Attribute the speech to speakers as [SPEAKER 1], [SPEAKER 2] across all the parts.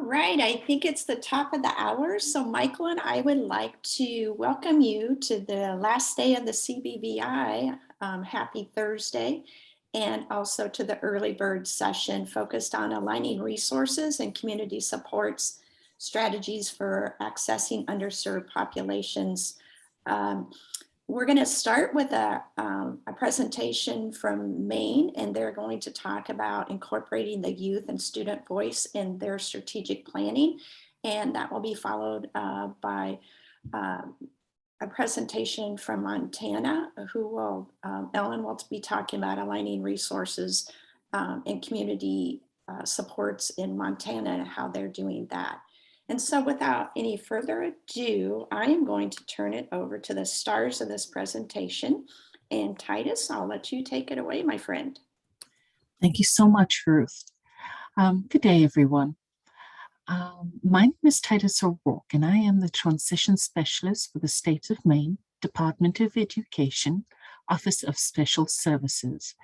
[SPEAKER 1] right, I think it's the top of the hour. So Michael and I would like to welcome you to the last day of the CBVI. Happy Thursday. And also to the early bird session focused on aligning resources and community supports strategies for accessing underserved populations. Um, we're going to start with a presentation from Maine, and they're going to talk about incorporating the youth and student voice in their strategic planning. And that will be followed by uh, a presentation from Montana, Ellen will be talking about aligning resources and community supports in Montana and how they're doing that. And so without any further ado, I am going to turn it over to the stars of this presentation. And Titus, I'll let you take it away, my friend.
[SPEAKER 2] Thank you so much, Ruth. Good day, everyone. My name is Titus O'Rourke, and I am the Transition Specialist for the State of Maine, Department of Education, Office of Special Services.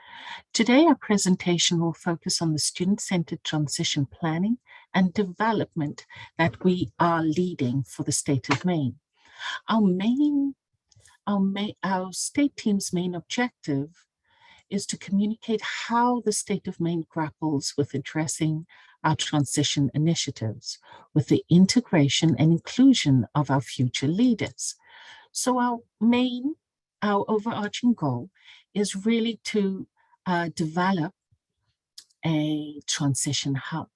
[SPEAKER 2] Today, our presentation will focus on the student-centered transition planning and development that we are leading for the state of Maine. Our state team's main objective is to communicate how the state of Maine grapples with addressing our transition initiatives, with the integration and inclusion of our future leaders. So our overarching goal is really to develop a transition hub,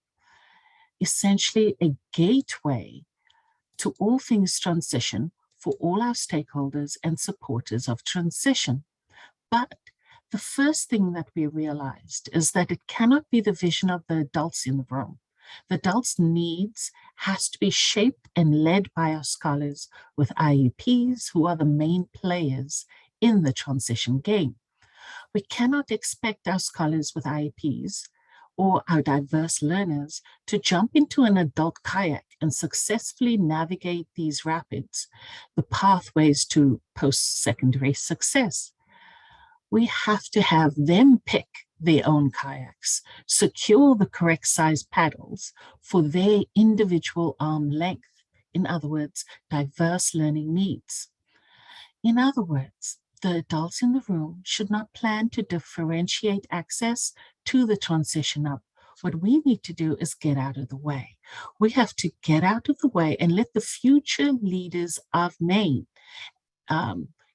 [SPEAKER 2] essentially a gateway to all things transition for all our stakeholders and supporters of transition. But the first thing that we realized is that it cannot be the vision of the adults in the room. The adults' needs has to be shaped and led by our scholars with IEPs, who are the main players in the transition game. We cannot expect our scholars with IEPs or our diverse learners to jump into an adult kayak and successfully navigate these rapids, the pathways to post-secondary success. We have to have them pick their own kayaks, secure the correct size paddles for their individual arm length. In other words, diverse learning needs. In other words, the adults in the room should not plan to differentiate access to the transition hub. What we need to do is get out of the way. We have to get out of the way and let the future leaders of Maine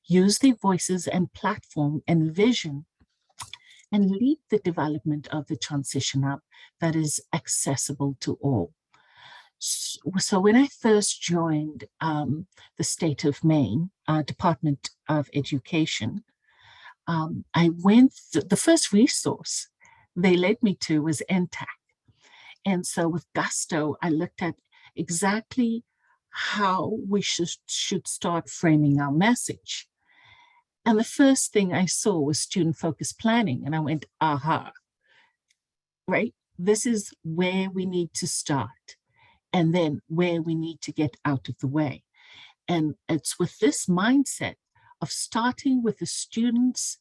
[SPEAKER 2] use their voices and platform and vision and lead the development of the transition hub that is accessible to all. So when I first joined the state of Maine, Department of Education, the first resource they led me to was NTAC. And so with gusto, I looked at exactly how we should start framing our message. And the first thing I saw was student-focused planning. And I went, aha, right? This is where we need to start. And then where we need to get out of the way. And it's with this mindset of starting with a student's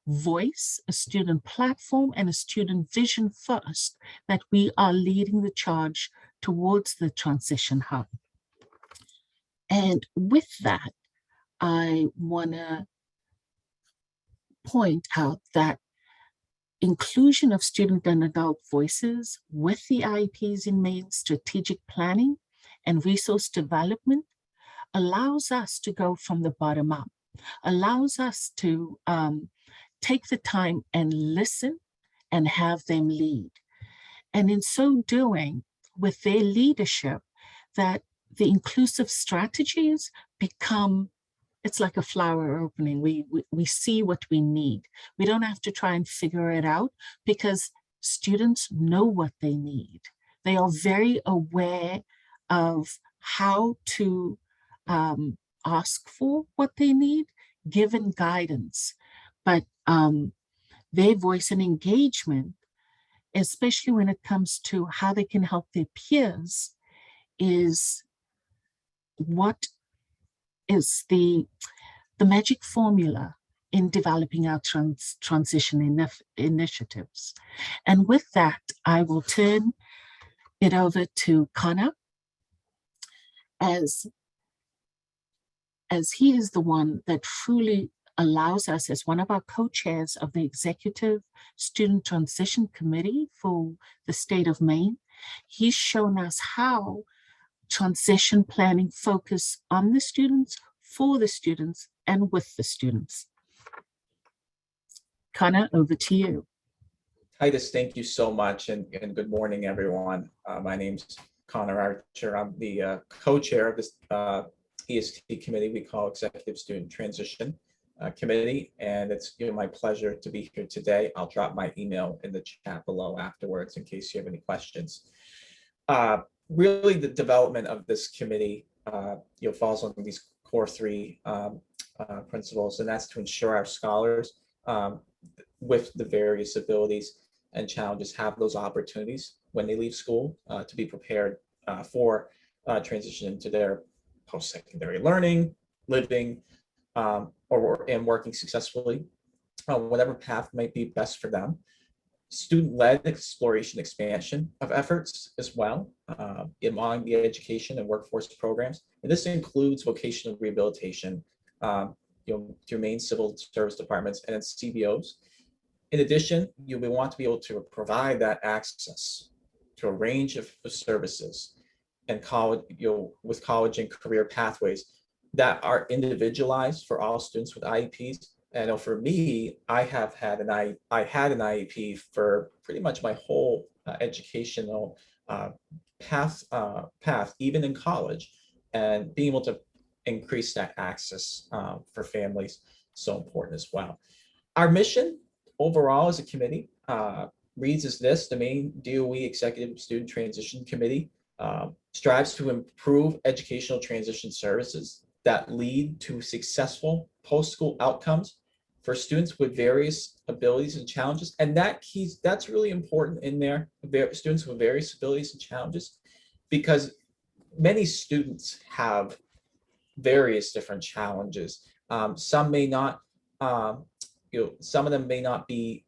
[SPEAKER 2] voice, a student platform, and a student vision first that we are leading the charge towards the transition hub. And with that, I want to point out that inclusion of student and adult voices with the IEPs in Maine strategic planning and resource development allows us to go from the bottom up, allows us to take the time and listen and have them lead. And in so doing, with their leadership, that the inclusive strategies become, it's like a flower opening. We see what we need. We don't have to try and figure it out because students know what they need. They are very aware of how to ask for what they need, given guidance. But their voice and engagement, especially when it comes to how they can help their peers, is what is the magic formula in developing our transition initiatives. And with that, I will turn it over to Connor, as he is the one that truly allows us, as one of our co-chairs of the Executive Student Transition Committee for the state of Maine. He's shown us how transition planning focus on the students, for the students, and with the students. Connor, over to you.
[SPEAKER 3] Titus, thank you so much, and good morning, everyone. My name's Connor Archer. I'm the co-chair of this EST committee we call Executive Student Transition Committee, and it's my pleasure to be here today. I'll drop my email in the chat below afterwards in case you have any questions. Really, the development of this committee falls on these core three principles, and that's to ensure our scholars with the various abilities and challenges have those opportunities when they leave school to be prepared for transition into their post-secondary learning, living, and working successfully, whatever path might be best for them. Student-led exploration expansion of efforts as well among the education and workforce programs. And this includes vocational rehabilitation through Maine civil service departments and CBOs. In addition, we want to be able to provide that access to a range of services and college, with college and career pathways that are individualized for all students with IEPs. And I know for me, I had an IEP for pretty much my whole educational path, even in college, and being able to increase that access for families so important as well. Our mission overall as a committee reads as this: the Maine DOE Executive Student Transition Committee strives to improve educational transition services that lead to successful post-school outcomes for students with various abilities and challenges. And that's really important in there, students with various abilities and challenges, because many students have various different challenges. Some may not, some of them may not be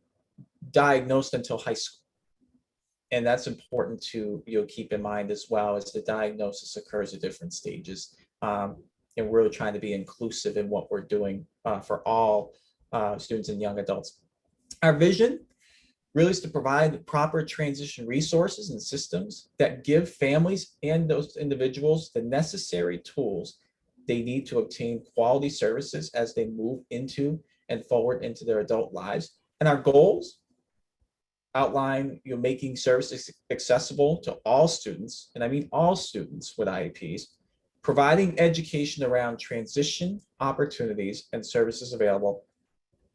[SPEAKER 3] diagnosed until high school. And that's important to keep in mind as well, as the diagnosis occurs at different stages. And we're really trying to be inclusive in what we're doing for all students and young adults. Our vision really is to provide proper transition resources and systems that give families and those individuals the necessary tools they need to obtain quality services as they move into and forward into their adult lives. And our goals outline making services accessible to all students, and I mean all students with IEPs, providing education around transition opportunities and services available,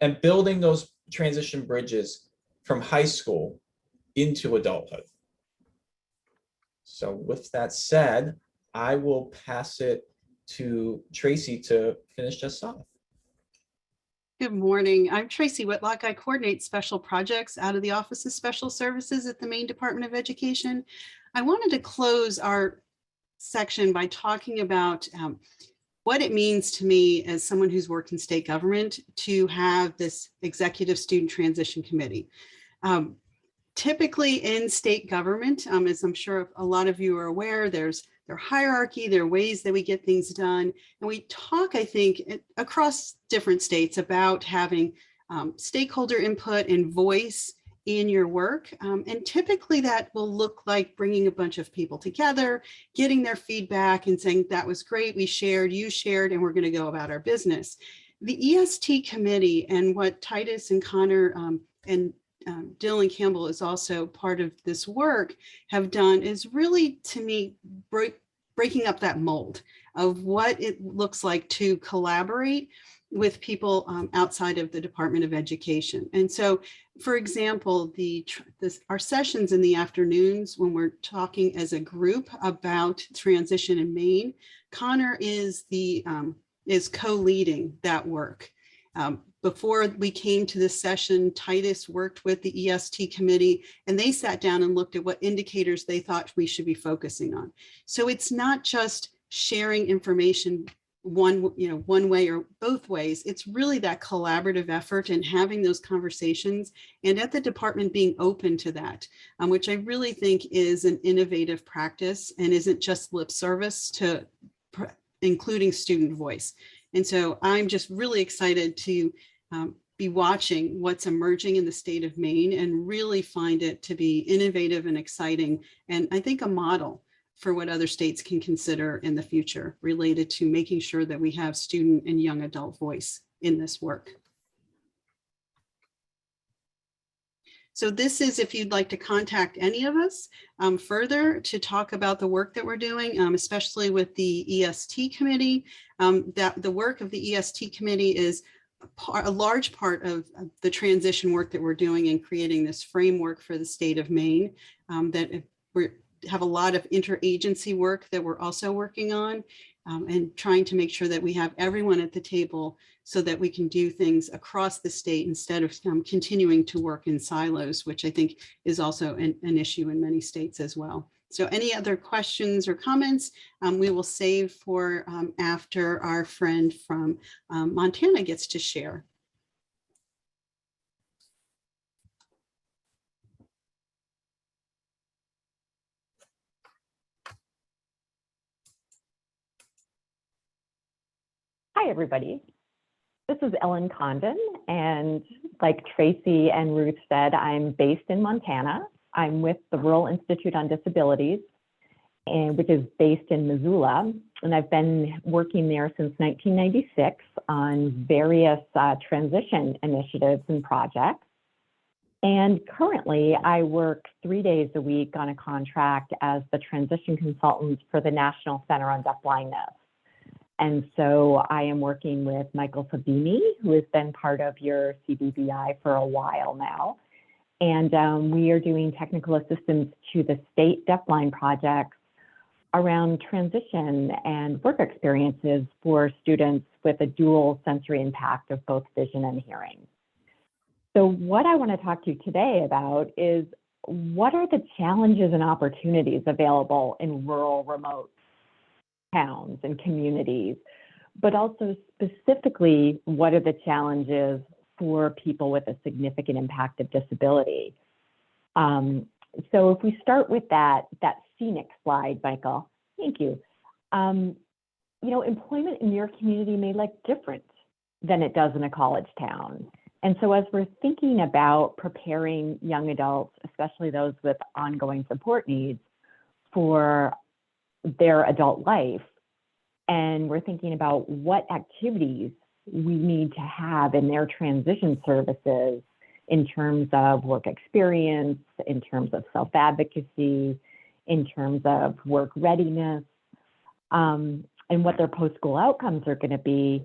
[SPEAKER 3] and building those transition bridges from high school into adulthood. So with that said, I will pass it to Tracy to finish us off.
[SPEAKER 4] Good morning. I'm Tracy Whitlock. I coordinate special projects out of the Office of Special Services at the Maine Department of Education. I wanted to close our section by talking about what it means to me as someone who's worked in state government to have this Executive Student Transition Committee. Typically in state government, as I'm sure a lot of you are aware, there's their hierarchy, there are ways that we get things done. And we talk, I think, across different states about having stakeholder input and voice in your work. And typically that will look like bringing a bunch of people together, getting their feedback and saying, that was great, we shared, you shared, and we're going to go about our business. The EST committee and what Titus and Connor and Dylan Campbell is also part of this work have done is really, to me, breaking up that mold of what it looks like to collaborate with people outside of the Department of Education. And so, for example, our sessions in the afternoons when we're talking as a group about transition in Maine, Connor is co-leading that work. Before we came to this session, Titus worked with the EST committee and they sat down and looked at what indicators they thought we should be focusing on. So it's not just sharing information one way or both ways. It's really that collaborative effort and having those conversations, and at the department being open to that, which I really think is an innovative practice and isn't just lip service to including student voice. And so I'm just really excited to be watching what's emerging in the state of Maine and really find it to be innovative and exciting. And I think a model for what other states can consider in the future related to making sure that we have student and young adult voice in this work. So this is if you'd like to contact any of us further to talk about the work that we're doing, especially with the EST committee. That the work of the EST committee is a large part of the transition work that we're doing in creating this framework for the state of Maine, that we have a lot of interagency work that we're also working on, and trying to make sure that we have everyone at the table so that we can do things across the state instead of continuing to work in silos, which I think is also an issue in many states as well. So any other questions or comments, we will save for after our friend from Montana gets to share.
[SPEAKER 5] Hi, everybody. This is Ellen Condon, and like Tracy and Ruth said, I'm based in Montana. I'm with the Rural Institute on Disabilities, which is based in Missoula, and I've been working there since 1996 on various transition initiatives and projects. And currently, I work 3 days a week on a contract as the transition consultant for the National Center on Deafblindness. And so I am working with Michael Fabini, who has been part of your CBBI for a while now. And we are doing technical assistance to the state deafblind projects around transition and work experiences for students with a dual sensory impact of both vision and hearing. So what I want to talk to you today about is what are the challenges and opportunities available in rural, remote towns and communities, but also specifically, what are the challenges for people with a significant impact of disability? So if we start with that scenic slide, Michael, thank you. Employment in your community may look different than it does in a college town. And so as we're thinking about preparing young adults, especially those with ongoing support needs, for their adult life, and we're thinking about what activities we need to have in their transition services in terms of work experience, in terms of self-advocacy, in terms of work readiness, and what their post-school outcomes are going to be,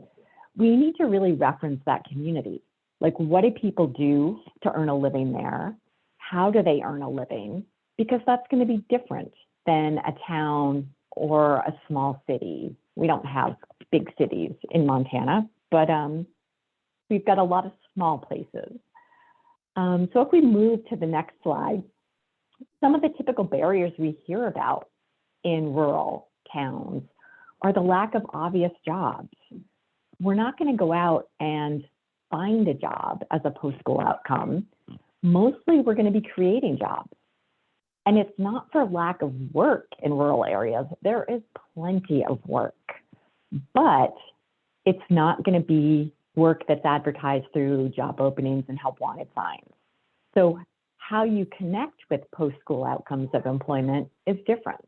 [SPEAKER 5] we need to really reference that community. Like, what do people do to earn a living there? How do they earn a living? Because that's going to be different than a town or a small city. We don't have big cities in Montana, but we've got a lot of small places. So if we move to the next slide, some of the typical barriers we hear about in rural towns are the lack of obvious jobs. We're not going to go out and find a job as a post-school outcome. Mostly we're going to be creating jobs. And it's not for lack of work in rural areas. There is plenty of work, but it's not going to be work that's advertised through job openings and help wanted signs. So how you connect with post-school outcomes of employment is different.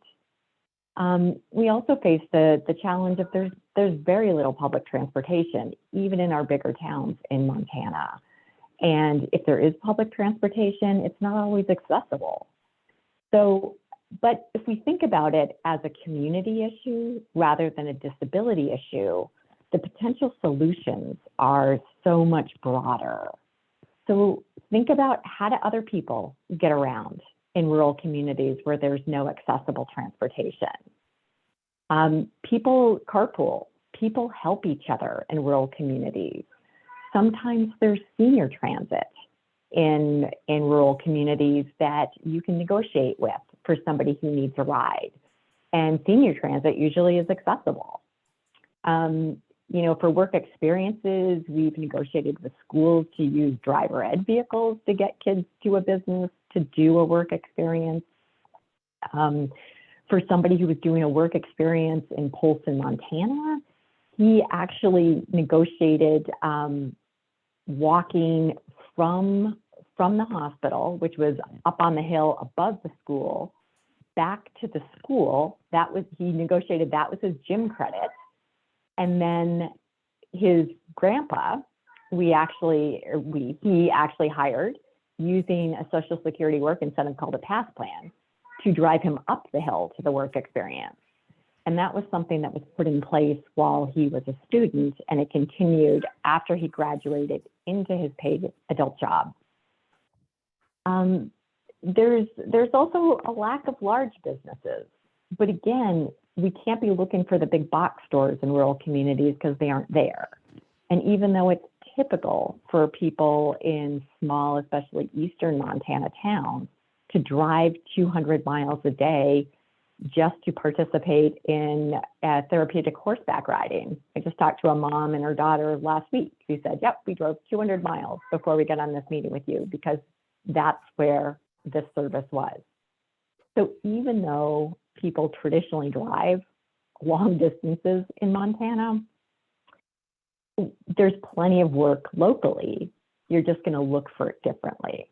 [SPEAKER 5] We also face the challenge of there's very little public transportation, even in our bigger towns in Montana. And if there is public transportation, it's not always accessible. So, but if we think about it as a community issue rather than a disability issue, the potential solutions are so much broader. So think about, how do other people get around in rural communities where there's no accessible transportation? People carpool, people help each other in rural communities. Sometimes there's senior transit in rural communities that you can negotiate with for somebody who needs a ride. And senior transit usually is accessible. For work experiences, we've negotiated with schools to use driver ed vehicles to get kids to a business to do a work experience. For somebody who was doing a work experience in Polson, Montana, he actually negotiated walking from the hospital, which was up on the hill above the school, back to the school. He negotiated that with his gym credit. And then his grandpa, he actually hired using a Social Security work incentive called a pass plan to drive him up the hill to the work experience. And that was something that was put in place while he was a student, and it continued after he graduated into his paid adult job. There's also a lack of large businesses, but again, we can't be looking for the big box stores in rural communities because they aren't there. And even though it's typical for people in small, especially eastern Montana towns, to drive 200 miles a day just to participate in therapeutic horseback riding. I just talked to a mom and her daughter last week who said, yep, we drove 200 miles before we got on this meeting with you because that's where this service was. So even though people traditionally drive long distances in Montana, there's plenty of work locally. You're just going to look for it differently.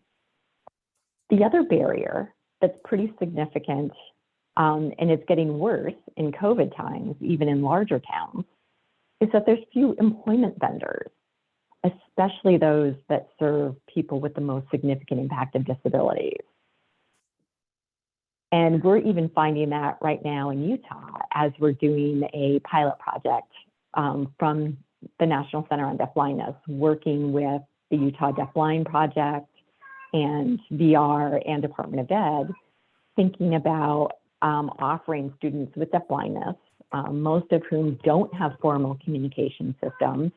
[SPEAKER 5] The other barrier that's pretty significant, and it's getting worse in COVID times, even in larger towns, is that there's few employment vendors, especially those that serve people with the most significant impact of disabilities. And we're even finding that right now in Utah as we're doing a pilot project from the National Center on Deafblindness, working with the Utah Deafblind Project and VR and Department of Ed, thinking about offering students with deafblindness, most of whom don't have formal communication systems.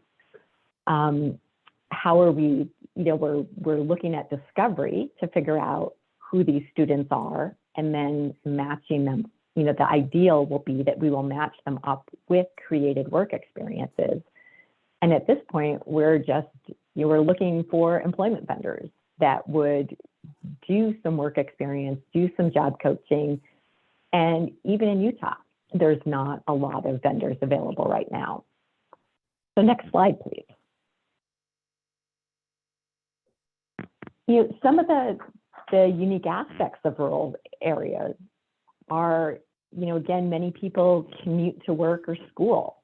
[SPEAKER 5] How are we, we're looking at discovery to figure out who these students are and then matching them. The ideal will be that we will match them up with created work experiences. And at this point, we're just, we're looking for employment vendors that would do some work experience, do some job coaching. And even in Utah, there's not a lot of vendors available right now. So next slide, please. Some of the unique aspects of rural areas are, again, many people commute to work or school.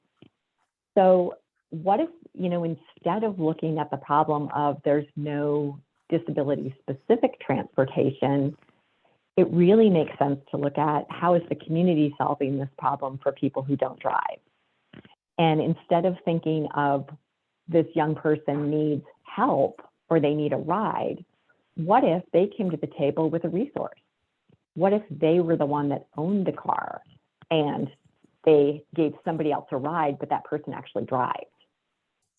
[SPEAKER 5] So what if, instead of looking at the problem of there's no disability-specific transportation, it really makes sense to look at how is the community solving this problem for people who don't drive. And instead of thinking of this young person needs help or they need a ride, what if they came to the table with a resource? What if they were the one that owned the car and they gave somebody else a ride, but that person actually drives?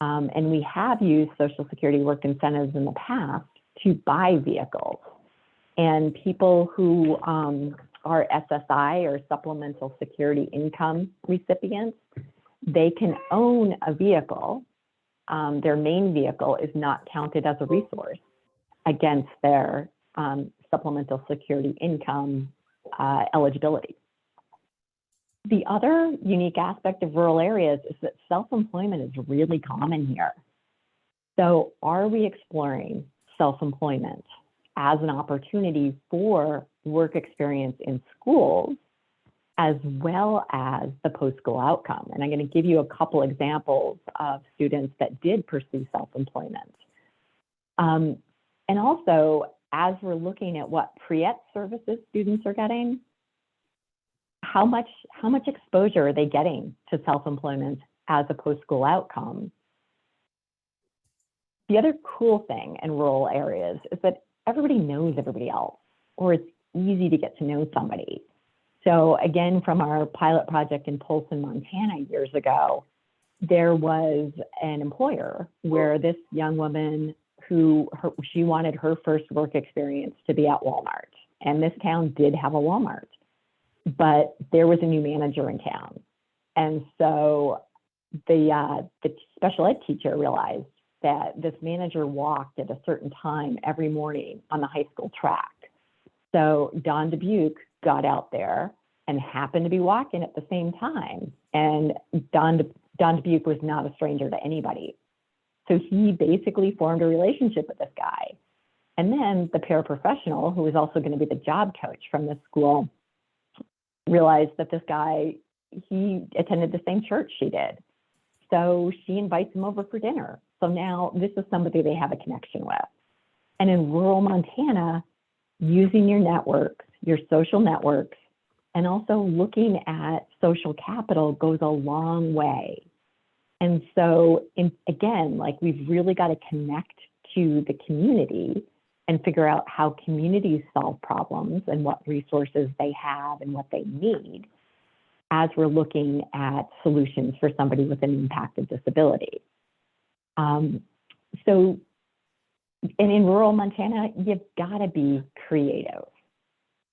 [SPEAKER 5] And we have used Social Security work incentives in the past to buy vehicles. And people who are SSI or Supplemental Security Income recipients, they can own a vehicle. Their main vehicle is not counted as a resource against their Supplemental Security Income eligibility. The other unique aspect of rural areas is that self-employment is really common here. So are we exploring self-employment as an opportunity for work experience in schools as well as the post-school outcome? And I'm going to give you a couple examples of students that did pursue self-employment. And also, as we're looking at what pre-ET services students are getting, how much exposure are they getting to self-employment as a post-school outcome? The other cool thing in rural areas is that everybody knows everybody else, or it's easy to get to know somebody. So again, from our pilot project in Polson, Montana years ago, there was an employer where this young woman she wanted her first work experience to be at Walmart. And this town did have a Walmart, but there was a new manager in town. And so the special ed teacher realized that this manager walked at a certain time every morning on the high school track. So Don Dubuque got out there and happened to be walking at the same time. And Don Dubuque was not a stranger to anybody. So he basically formed a relationship with this guy. And then the paraprofessional, who was also going to be the job coach from this school, realized that this guy, he attended the same church she did. So she invites him over for dinner. So now this is somebody they have a connection with. And in rural Montana, using your networks, your social networks, and also looking at social capital goes a long way. And so again, like, we've really got to connect to the community and figure out how communities solve problems and what resources they have and what they need as we're looking at solutions for somebody with an impacted disability. So, and in rural Montana, you've got to be creative.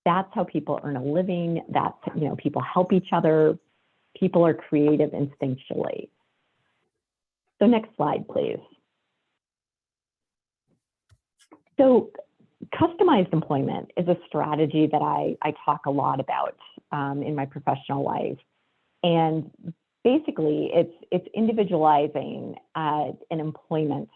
[SPEAKER 5] That's how people earn a living. That's, you know, people help each other. People are creative instinctually. So next slide, please. So customized employment is a strategy that I talk a lot about in my professional life. And basically, it's individualizing an employment,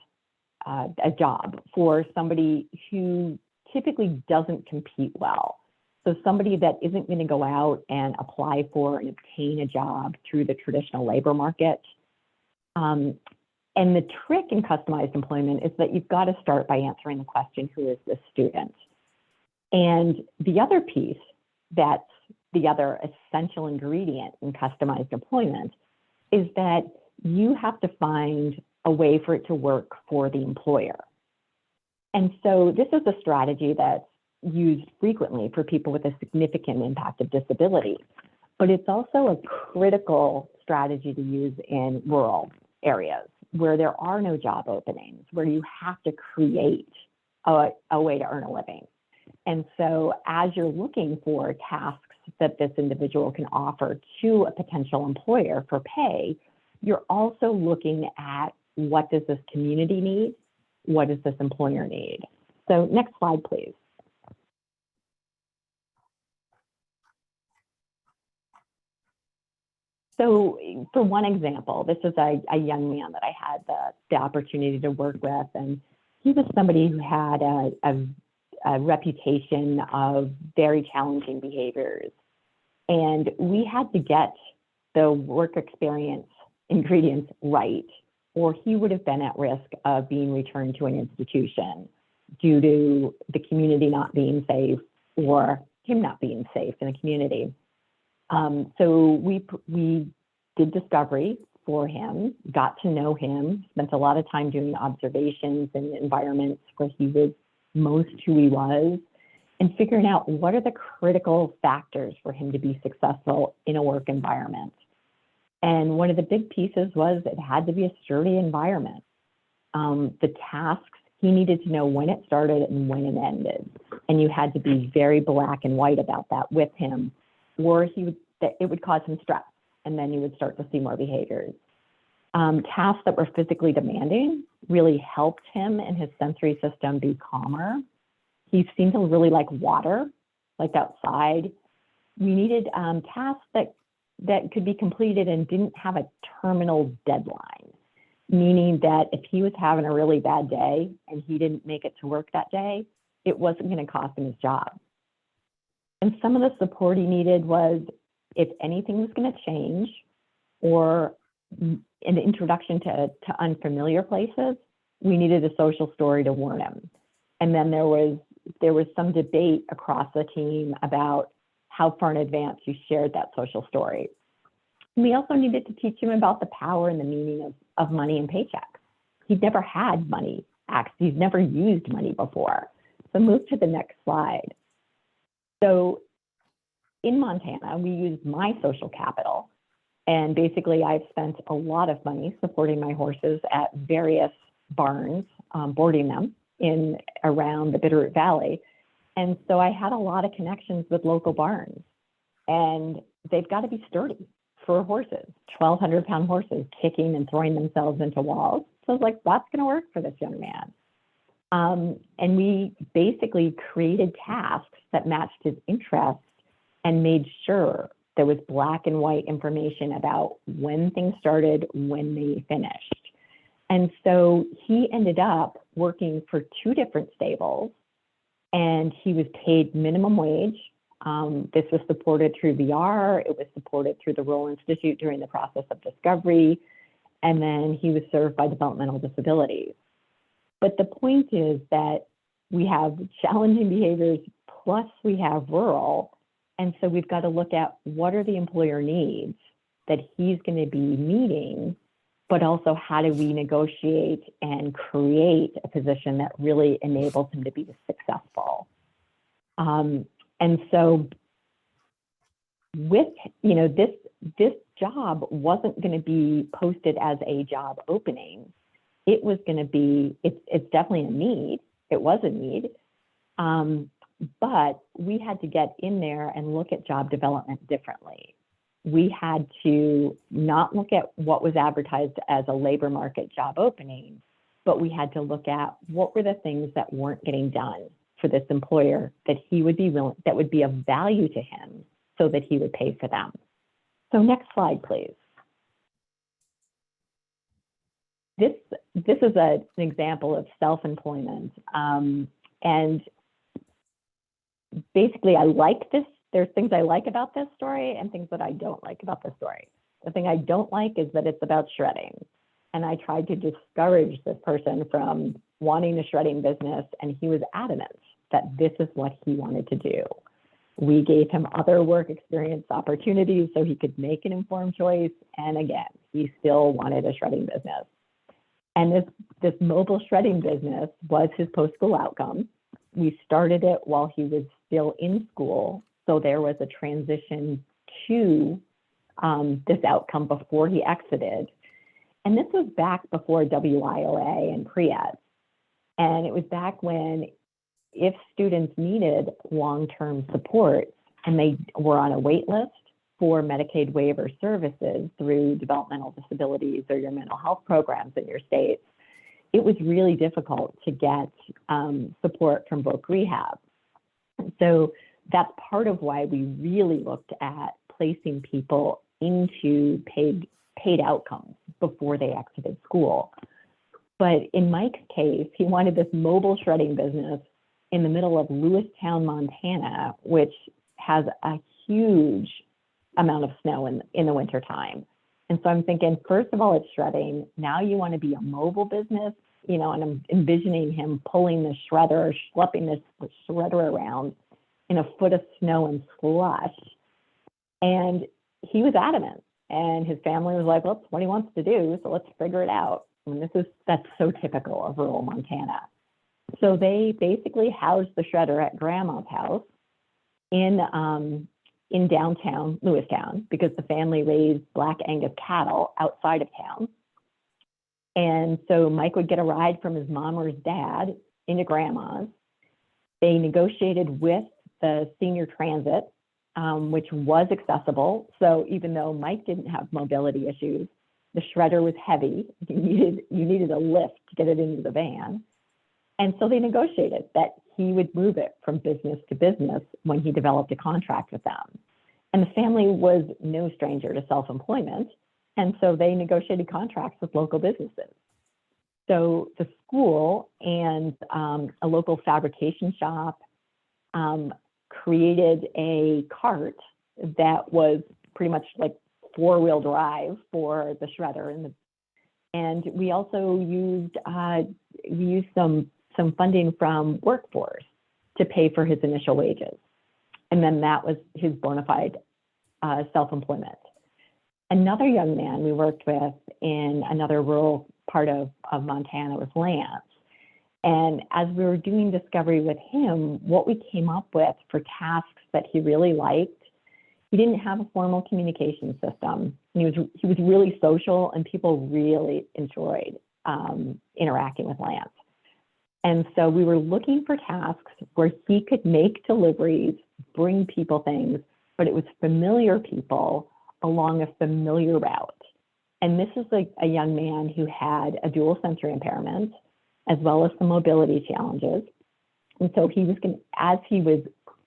[SPEAKER 5] a job for somebody who typically doesn't compete well. So somebody that isn't going to go out and apply for and obtain a job through the traditional labor market. And the trick in customized employment is that you've got to start by answering the question, who is this student? And the other piece, that's the other essential ingredient in customized employment, is that you have to find a way for it to work for the employer. And so this is a strategy that's used frequently for people with a significant impact of disability, but it's also a critical strategy to use in rural areas where there are no job openings, where you have to create a way to earn a living. And so as you're looking for tasks that this individual can offer to a potential employer for pay, you're also looking at, what does this community need? What does this employer need? So next slide, please. So for one example, this is a young man that I had the opportunity to work with, and he was somebody who had a reputation of very challenging behaviors. And we had to get the work experience ingredients right, or he would have been at risk of being returned to an institution due to the community not being safe or him not being safe in the community. So we did discovery for him, got to know him, spent a lot of time doing observations in environments where he was most who he was, and figuring out what are the critical factors for him to be successful in a work environment. And one of the big pieces was it had to be a sturdy environment. The tasks, he needed to know when it started and when it ended. And you had to be very black and white about that with him, or it would cause him stress, and then you would start to see more behaviors. Tasks that were physically demanding really helped him and his sensory system be calmer. He seemed to really like water, like outside. We needed tasks that could be completed and didn't have a terminal deadline, meaning that if he was having a really bad day and he didn't make it to work that day, it wasn't going to cost him his job. And some of the support he needed was, if anything was going to change or an introduction to unfamiliar places, we needed a social story to warn him. And then there was some debate across the team about how far in advance you shared that social story. And we also needed to teach him about the power and the meaning of money and paychecks. He'd never had money, he's never used money before. So move to the next slide. So in Montana, we use my social capital. And basically, I've spent a lot of money supporting my horses at various barns, boarding them in around the Bitterroot Valley. And so I had a lot of connections with local barns, and they've got to be sturdy. for horses, 1,200-pound horses kicking and throwing themselves into walls. So I was like, that's going to work for this young man. And we basically created tasks that matched his interests and made sure there was black and white information about when things started, when they finished. And so he ended up working for 2 different stables, and he was paid minimum wage. This was supported through VR. It was supported through the Rural Institute during the process of discovery. And then he was served by developmental disabilities. But the point is that we have challenging behaviors, plus we have rural. And so we've got to look at what are the employer needs that he's going to be meeting, but also how do we negotiate and create a position that really enables him to be successful. And so with, this job wasn't going to be posted as a job opening. It was going to be, it's definitely a need. It was a need. But we had to get in there and look at job development differently. We had to not look at what was advertised as a labor market job opening, but we had to look at what were the things that weren't getting done for this employer that he would be willing, that would be of value to him so that he would pay for them. So next slide, please. This is an example of self-employment. And basically, I like this. There's things I like about this story and things that I don't like about this story. The thing I don't like is that it's about shredding. And I tried to discourage this person from wanting a shredding business, and he was adamant that this is what he wanted to do. We gave him other work experience opportunities so he could make an informed choice. And again, he still wanted a shredding business. And this mobile shredding business was his post-school outcome. We started it while he was still in school. So there was a transition to this outcome before he exited. And this was back before WIOA and pre-ed. And it was back when if students needed long-term support and they were on a wait list for Medicaid waiver services through developmental disabilities or your mental health programs in your states, it was really difficult to get support from voc rehab. So that's part of why we really looked at placing people into paid outcomes before they exited school. But in Mike's case, he wanted this mobile shredding business in the middle of Lewistown, Montana, which has a huge amount of snow in the wintertime. And so I'm thinking, first of all, it's shredding. Now you want to be a mobile business, and I'm envisioning him pulling the shredder, schlepping this shredder around in a foot of snow and slush. And he was adamant. And his family was like, well, that's what he wants to do, so let's figure it out. And that's so typical of rural Montana. So they basically housed the shredder at grandma's house in downtown Lewistown because the family raised Black Angus cattle outside of town. And so Mike would get a ride from his mom or his dad into grandma's. They negotiated with the senior transit, which was accessible. So even though Mike didn't have mobility issues, the shredder was heavy. You needed a lift to get it into the van. And so they negotiated that he would move it from business to business when he developed a contract with them. And the family was no stranger to self-employment. And so they negotiated contracts with local businesses. So the school and a local fabrication shop created a cart that was pretty much like 4-wheel drive for the shredder. And we also used some funding from Workforce to pay for his initial wages. And then that was his bona fide self-employment. Another young man we worked with in another rural part of Montana was Lance. And as we were doing discovery with him, what we came up with for tasks that he really liked, he didn't have a formal communication system. He was really social, and people really enjoyed interacting with Lance. And so we were looking for tasks where he could make deliveries, bring people things, but it was familiar people along a familiar route. And this is like a young man who had a dual sensory impairment, as well as some mobility challenges. And so he was going to, as he was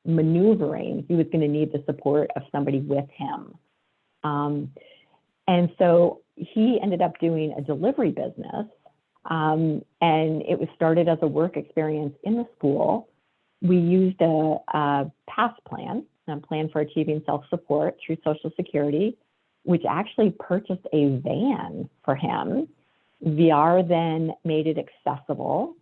[SPEAKER 5] maneuvering, he was going to need the support of somebody with him. And so he ended up doing a delivery business, and it was started as a work experience in the school. We used a PASS plan, a plan for achieving self-support through Social Security, which actually purchased a van for him. VR then made it accessible.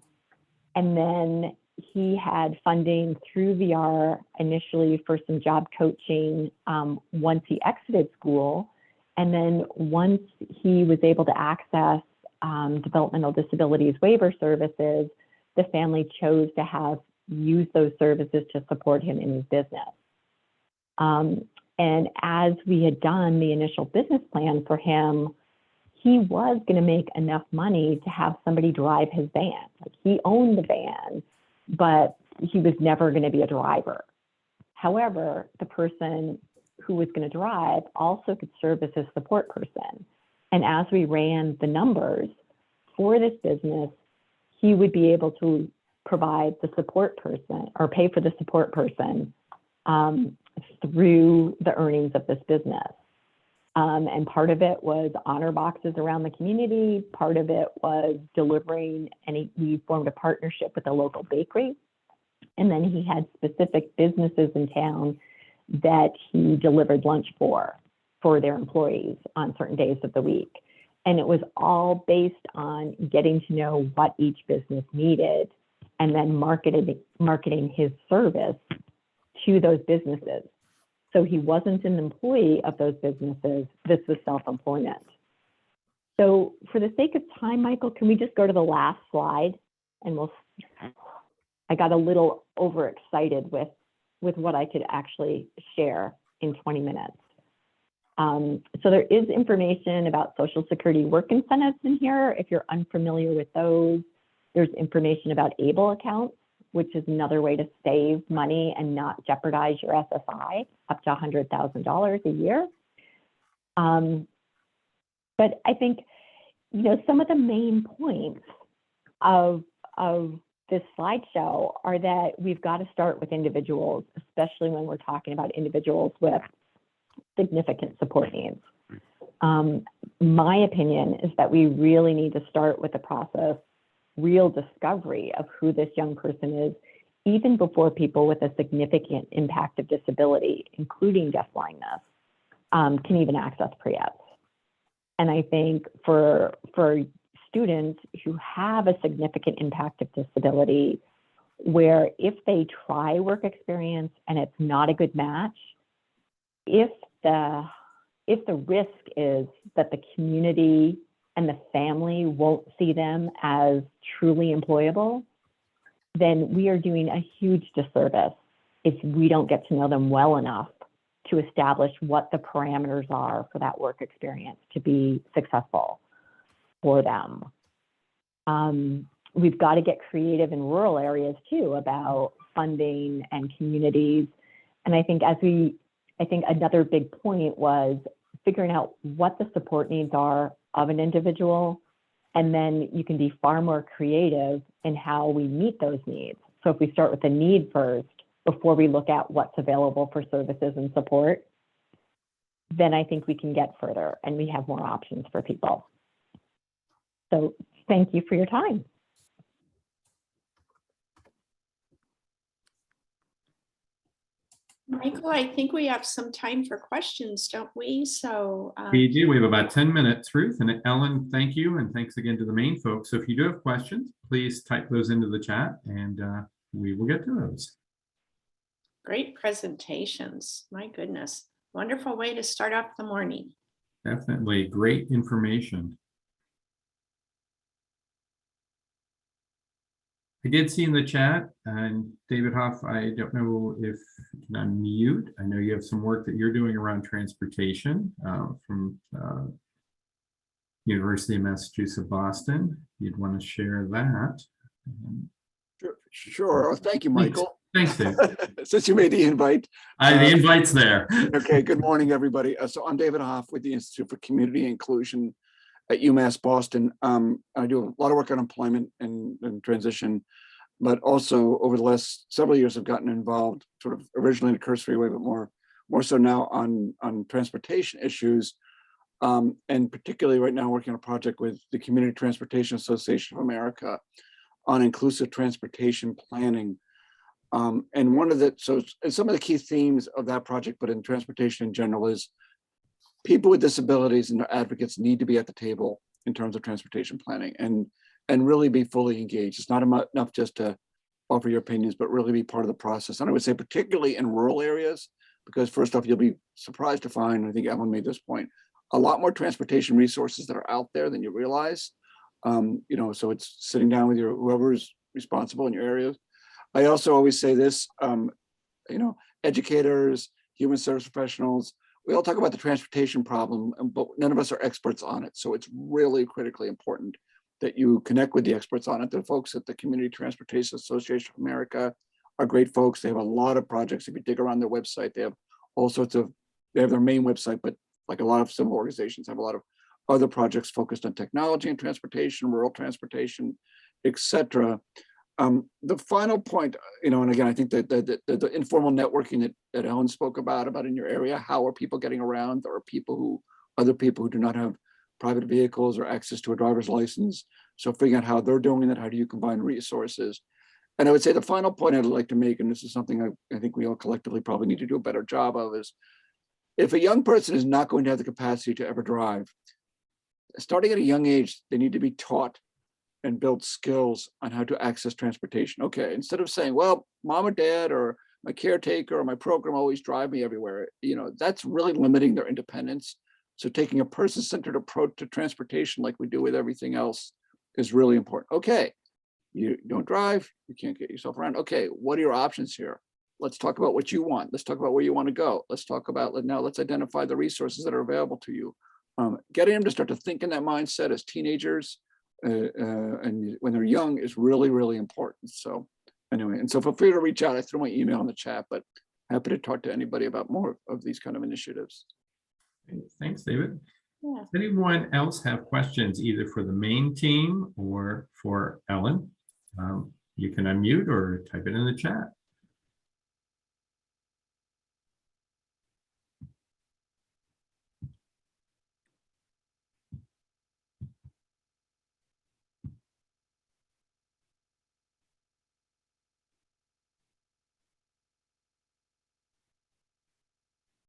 [SPEAKER 5] And then he had funding through VR initially for some job coaching once he exited school. And then once he was able to access developmental disabilities waiver services, the family chose to use those services to support him in his business. And as we had done the initial business plan for him, he was going to make enough money to have somebody drive his van. Like, he owned the van, but he was never going to be a driver. However, the person who was going to drive also could serve as his support person. And as we ran the numbers for this business, he would be able to provide the support person or pay for the support person through the earnings of this business. And part of it was honor boxes around the community. Part of it was delivering, and we formed a partnership with a local bakery. And then he had specific businesses in town that he delivered lunch for their employees on certain days of the week. And it was all based on getting to know what each business needed and then marketing his service to those businesses. So he wasn't an employee of those businesses. This was self-employment. So for the sake of time, Michael, can we just go to the last slide? And I got a little overexcited with what I could actually share in 20 minutes. So there is information about Social Security work incentives in here. If you're unfamiliar with those, there's information about ABLE accounts, which is another way to save money and not jeopardize your SSI, up to $100,000 a year. But I think, some of the main points of this slideshow are that we've got to start with individuals, especially when we're talking about individuals with significant support needs. My opinion is that we really need to start with the process, real discovery of who this young person is, even before people with a significant impact of disability, including deaf blindness, can even access pre-eds. And I think for students who have a significant impact of disability, where if they try work experience and it's not a good match, if the risk is that the community and the family won't see them as truly employable, then we are doing a huge disservice if we don't get to know them well enough to establish what the parameters are for that work experience to be successful for them. We've got to get creative in rural areas too about funding and communities. And I think another big point was figuring out what the support needs are of an individual, and then you can be far more creative in how we meet those needs. So if we start with the need first, before we look at what's available for services and support, then I think we can get further and we have more options for people. So thank you for your time.
[SPEAKER 1] Michael, I think we have some time for questions, don't we? So
[SPEAKER 6] we do. We have about 10 minutes, Ruth. And Ellen, thank you. And thanks again to the main folks. So if you do have questions, please type those into the chat and we will get to those.
[SPEAKER 1] Great presentations. My goodness. Wonderful way to start off the morning.
[SPEAKER 6] Definitely great information. I did see in the chat, and David Hoff, I don't know if you can unmute. I know you have some work that you're doing around transportation from University of Massachusetts, Boston. You'd want to share that.
[SPEAKER 7] Sure. Thank you, Michael.
[SPEAKER 6] Thanks, Dave.
[SPEAKER 7] Since you made the invite.
[SPEAKER 6] The invite's there.
[SPEAKER 7] Okay, good morning, everybody. So I'm David Hoff with the Institute for Community Inclusion at UMass Boston. I do a lot of work on employment and transition, but also over the last several years I've gotten involved sort of originally in a cursory way, but more so now on transportation issues. And particularly right now working on a project with the Community Transportation Association of America on inclusive transportation planning. And one of the, some of the key themes of that project, but in transportation in general, is people with disabilities and their advocates need to be at the table in terms of transportation planning and really be fully engaged. It's not enough just to offer your opinions, but really be part of the process. And I would say particularly in rural areas, because first off, you'll be surprised to find, I think Ellen made this point, a lot more transportation resources that are out there than you realize. So it's sitting down with whoever's responsible in your areas. I also always say this, educators, human service professionals, we all talk about the transportation problem, but none of us are experts on it. So it's really critically important that you connect with the experts on it. The folks at the Community Transportation Association of America are great folks. They have a lot of projects. If you dig around their website, they have all sorts of, they have their main website, but like a lot of similar organizations have a lot of other projects focused on technology and transportation, rural transportation, et cetera. The final point, and again, I think that the informal networking that Ellen spoke about in your area, how are people getting around? There are other people who do not have private vehicles or access to a driver's license. So figuring out how they're doing it, how do you combine resources? And I would say the final point I'd like to make, and this is something I think we all collectively probably need to do a better job of, is if a young person is not going to have the capacity to ever drive, starting at a young age, they need to be taught and build skills on how to access transportation. Okay, instead of saying, well, mom or dad or my caretaker or my program always drive me everywhere, that's really limiting their independence. So taking a person-centered approach to transportation like we do with everything else is really important. Okay, you don't drive, you can't get yourself around. Okay, what are your options here? Let's talk about what you want. Let's talk about where you want to go. Let's talk about, let's identify the resources that are available to you. Getting them to start to think in that mindset as teenagers and when they're young is really, really important. So anyway, and so feel free to reach out. I threw my email in the chat, but happy to talk to anybody about more of these kind of initiatives.
[SPEAKER 6] Thanks, David.
[SPEAKER 1] Yeah.
[SPEAKER 6] Does anyone else have questions either for the main team or for Ellen? You can unmute or type it in the chat.